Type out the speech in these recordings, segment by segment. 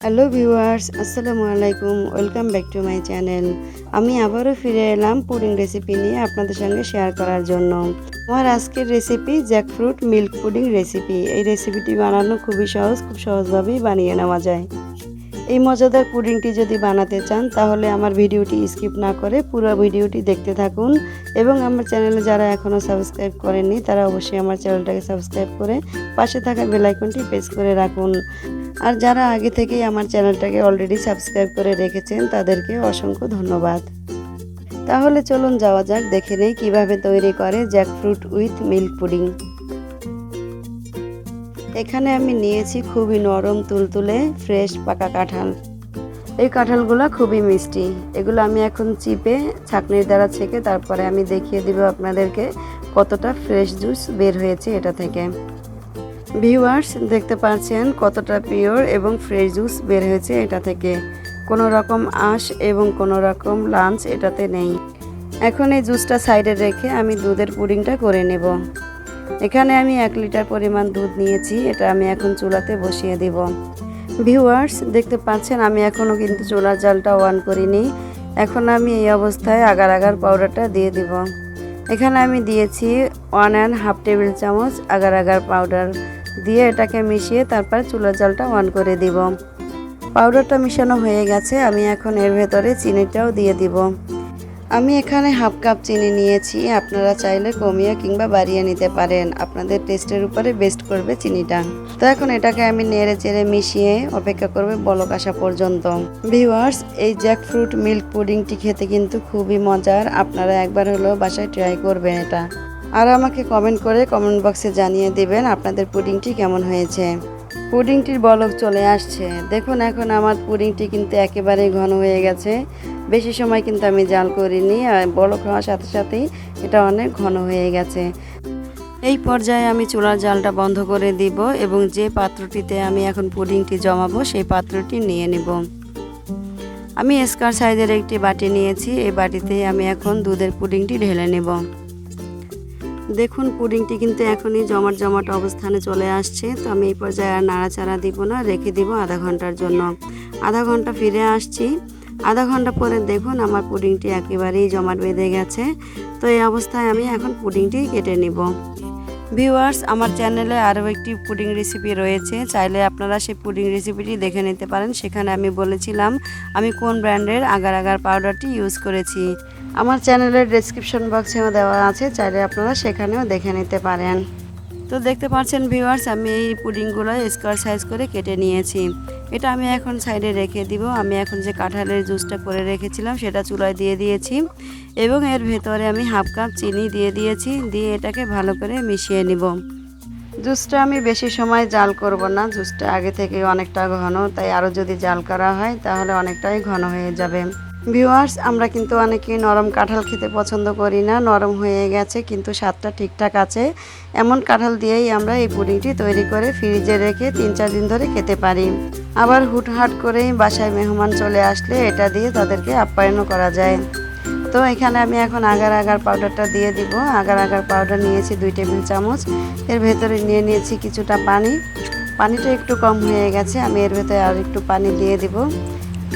Hello viewers, আসসালামু আলাইকুম। Welcome back to my channel. আমি আবারও ফিরে এলাম পুডিং রেসিপি নিয়ে আপনাদের সঙ্গে শেয়ার করার জন্য। আমার আজকের recipe jackfruit milk pudding recipe. এই রেসিপিটি বানানো খুবই সহজ, খুব সহজভাবেই বানিয়ে নেওয়া যায়। এই মজাদার পুডিংটি যদি বানাতে চান তাহলে আমার ভিডিওটি স্কিপ না করে পুরো ভিডিওটি দেখতে থাকুন এবং আমার চ্যানেলে যারা এখনও সাবস্ক্রাইব করেননি তারা অবশ্যই আমার চ্যানেলটাকে সাবস্ক্রাইব করে পাশে থাকা বেল আইকনটি প্রেস করে রাখুন। আর যারা আগে থেকেই আমার চ্যানেলটাকে অলরেডি সাবস্ক্রাইব করে রেখেছেন তাদেরকে অসংখ্য ধন্যবাদ। তাহলে চলুন যাওয়া যাক, দেখে নেই কীভাবে তৈরি করে জ্যাকফ্রুট উইথ মিল্ক পুডিং। এখানে আমি নিয়েছি খুবই নরম তুলতুলে ফ্রেশ পাকা কাঁঠাল। এই কাঁঠালগুলো খুবই মিষ্টি। এগুলো আমি এখন চিপে ছাঁকনির দ্বারা ছেঁকে তারপরে আমি দেখিয়ে দিব আপনাদেরকে কতটা ফ্রেশ জুস বের হয়েছে এটা থেকে। ভিউয়ার্স, দেখতে পাচ্ছেন কতটা পিওর এবং ফ্রেশ জুস বের হয়েছে এটা থেকে। কোনো রকম আঁশ এবং কোনো রকম লাঞ্চ এটাতে নেই। এখন এই জুসটা সাইডে রেখে আমি দুধের পুডিংটা করে নেব। এখানে আমি 1 লিটার পরিমাণ দুধ নিয়েছি, এটা আমি এখন চুলাতে বসিয়ে দেব। ভিউয়ার্স, দেখতে পাচ্ছেন আমি এখনও কিন্তু চুলার জালটা অন করিনি। এখন আমি এই অবস্থায় আগার আগার পাউডারটা দিয়ে দিব। এখানে আমি দিয়েছি 1.5 টেবিল চামচ আগার আগার পাউডার দিয়ে এটাকে মিশিয়ে তারপর চুলার জালটা অন করে দিব। পাউডারটা মিশানো হয়ে গেছে, আমি এখন এর ভেতরে চিনিটাও দিয়ে দিব। আমি এখানে 1/2 কাপ চিনি নিয়েছি, আপনারা চাইলে কমিয়ে কিংবা বাড়িয়ে নিতে পারেন, আপনাদের টেস্টের উপরে বেস্ট করবে চিনিটা। তো এখন এটাকে আমি নেড়ে চেড়ে মিশিয়ে অপেক্ষা করবে বলক আসা পর্যন্ত। ভিউয়ার্স, এই জ্যাকফ্রুট মিল্ক পুডিংটি খেতে কিন্তু খুবই মজার, আপনারা একবার হলেও বাসায় ট্রাই করবেন এটা। আর আমাকে কমেন্ট করে কমেন্ট বক্সে জানিয়ে দিবেন আপনাদের পুডিংটি কেমন হয়েছে। পুডিংটির বলক চলে আসছে, দেখুন এখন আমার পুডিংটি কিন্তু একেবারেই ঘন হয়ে গেছে। বেশি সময় কিন্তু আমি জাল করিনি, আর বলক হওয়ার সাথে সাথেই এটা অনেক ঘন হয়ে গেছে। এই পর্যায়ে আমি চুলার জালটা বন্ধ করে দিব এবং যে পাত্রটিতে আমি এখন পুডিংটি জমাবো সেই পাত্রটি নিয়ে নেব। আমি স্কোয়ার সাইজের একটি বাটি নিয়েছি, এই বাটিতে আমি এখন দুধের পুডিংটি ঢেলে নেব। দেখুন পুডিংটি কিন্তু এখনই জমাট জমাট অবস্থানে চলে আসছে। তো আমি এই পর্যায়ে আর নাড়াচাড়া দিব না, রেখে দিব আধা ঘন্টার জন্য। আধা ঘন্টা ফিরে আসছি। আধা ঘন্টা পরে দেখুন আমার পুডিংটি একেবারেই জমাট বেঁধে গেছে। তো এই অবস্থায় আমি এখন পুডিংটি কেটে নিব। ভিউয়ার্স, আমার চ্যানেলে আরও একটি পুডিং রেসিপি রয়েছে, চাইলে আপনারা সেই পুডিং রেসিপিটি দেখে নিতে পারেন। সেখানে আমি বলেছিলাম আমি কোন ব্র্যান্ডের আগার আগার পাউডারটি ইউজ করেছি। আমার চ্যানেলের ডেসক্রিপশন বক্সেও দেওয়া আছে, চাইলে আপনারা সেখানেও দেখে নিতে পারেন। তো দেখতে পাচ্ছেন ভিউয়ার্স, আমি এই পুডিংগুলো স্কোয়ার সাইজ করে কেটে নিয়েছি। এটা আমি এখন সাইডে রেখে দিব। আমি এখন যে কাঁঠালের জুসটা করে রেখেছিলাম সেটা চুলায় দিয়ে দিয়েছি এবং এর ভেতরে আমি 1/2 কাপ চিনি দিয়ে দিয়েছি, দিয়ে এটাকে ভালো করে মিশিয়ে নিব। জুসটা আমি বেশি সময় জাল করব না, জুসটা আগে থেকে অনেকটা ঘন, তাই আরও যদি জাল করা হয় তাহলে অনেকটাই ঘন হয়ে যাবে। ভিউয়ার্স, আমরা কিন্তু অনেকেই নরম কাঁঠাল খেতে পছন্দ করি না। নরম হয়ে গেছে কিন্তু স্বাদটা ঠিকঠাক আছে, এমন কাঁঠাল দিয়েই আমরা এই পুডিংটি তৈরি করে ফ্রিজে রেখে 3-4 দিন ধরে খেতে পারি। আবার হুটহাট করেই বাসায় মেহমান চলে আসলে এটা দিয়ে তাদেরকে আপ্যায়নও করা যায়। তো এখানে আমি এখন আগার আগার পাউডারটা দিয়ে দিব। আগার আগার পাউডার নিয়েছি 2 টেবিল চামচ। এর ভেতরে নিয়ে নিয়েছি কিছুটা পানি। পানিটা একটু কম হয়ে গেছে, আমি এর ভেতরে আর একটু পানি দিয়ে দিব।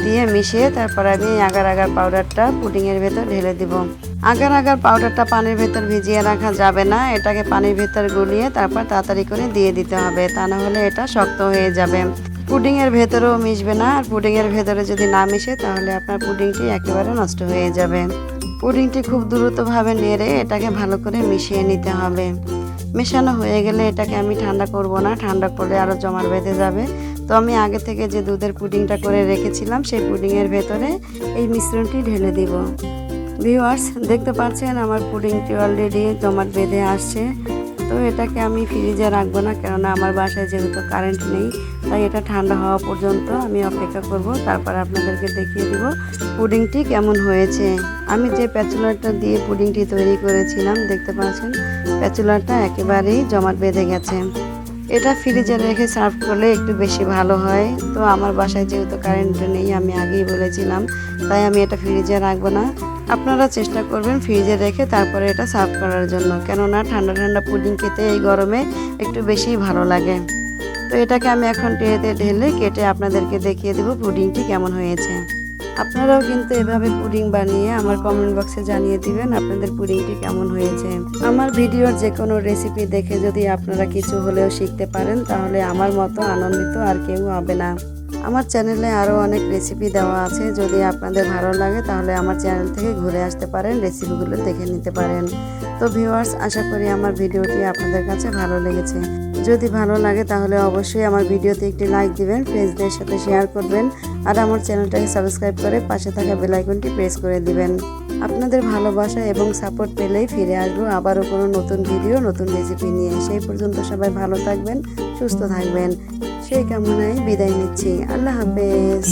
দিয়ে মিশিয়ে তারপর আমি আগার আগার পাউডারটা পুডিংয়ের ভেতর ঢেলে দিব। আগার আগার পাউডারটা পানির ভেতর ভিজিয়ে রাখা যাবে না, এটাকে পানির ভেতর গলিয়ে তারপর তাড়াতাড়ি করে দিয়ে দিতে হবে, তা না হলে এটা শক্ত হয়ে যাবে, পুডিংয়ের ভেতরেও মিশবে না। আর পুডিংয়ের ভেতরে যদি না মিশে তাহলে আপনার পুডিংটি একেবারে নষ্ট হয়ে যাবে। পুডিংটি খুব দ্রুতভাবে নেড়ে এটাকে ভালো করে মিশিয়ে নিতে হবে। মেশানো হয়ে গেলে এটাকে আমি ঠান্ডা করব না, ঠান্ডা করলে আরও জমাট বেঁধে যাবে। তো আমি আগে থেকে যে দুধের পুডিংটা করে রেখেছিলাম সেই পুডিংয়ের ভেতরে এই মিশ্রণটি ঢেলে দিব। ভিউয়ার্স, দেখতে পাচ্ছেন আমার পুডিংটি অলরেডি জমাট বেঁধে আসছে। তো এটাকে আমি ফ্রিজে রাখবো না, কেননা আমার বাসায় যেহেতু কারেন্ট নেই, তাই এটা ঠান্ডা হওয়া পর্যন্ত আমি অপেক্ষা করব। তারপর আপনাদেরকে দেখিয়ে দিব পুডিংটি কেমন হয়েছে। আমি যে প্যাচুলারটা দিয়ে পুডিংটি তৈরি করেছিলাম, দেখতে পাচ্ছেন প্যাচুলারটা একেবারেই জমাট বেঁধে গেছে। এটা ফ্রিজে রেখে সার্ভ করলে একটু বেশি ভালো হয়। তো আমার বাসায় যেহেতু কারেন্ট নেই, আমি আগেই বলেছিলাম, তাই আমি এটা ফ্রিজে রাখবো না। আপনারা চেষ্টা করবেন ফ্রিজে রেখে তারপরে এটা সার্ভ করার জন্য, কেননা ঠান্ডা ঠান্ডা পুডিং খেতে এই গরমে একটু বেশিই ভালো লাগে। তো এটাকে আমি এখন ট্রেতে ঢেলে কেটে আপনাদেরকে দেখিয়ে দেবো পুডিংটি কেমন হয়েছে। আপনারাও কিন্তু এভাবে পুডিং বানিয়ে আমার কমেন্ট বক্সে জানিয়ে দিবেন আপনাদের পুডিংটি কেমন হয়েছে। আমার ভিডিওর যে কোনো রেসিপি দেখে যদি আপনারা কিছু হলেও শিখতে পারেন তাহলে আমার মতো আনন্দিত আর কেউ হবে না। আমার চ্যানেলে আরও অনেক রেসিপি দেওয়া আছে, যদি আপনাদের ভালো লাগে তাহলে আমার চ্যানেল থেকে ঘুরে আসতে পারেন, রেসিপিগুলো দেখে নিতে পারেন। তো ভিউয়ার্স, আশা করি আমার ভিডিওটি আপনাদের কাছে ভালো লেগেছে। যদি ভালো লাগে তাহলে অবশ্যই আমার ভিডিওতে একটি লাইক দিবেন, ফ্রেন্ডসদের সাথে শেয়ার করবেন আর আমার চ্যানেলটাকে সাবস্ক্রাইব করে পাশে থাকা বেল আইকনটি প্রেস করে দিবেন। আপনাদের ভালোবাসা এবং সাপোর্ট পেলেই ফিরে আসবো আবারও কোনো নতুন ভিডিও, নতুন রেসিপি নিয়ে। সেই পর্যন্ত সবাই ভালো থাকবেন, সুস্থ থাকবেন, সেই কামনায় বিদায় নিচ্ছি। আল্লাহ হাফেজ।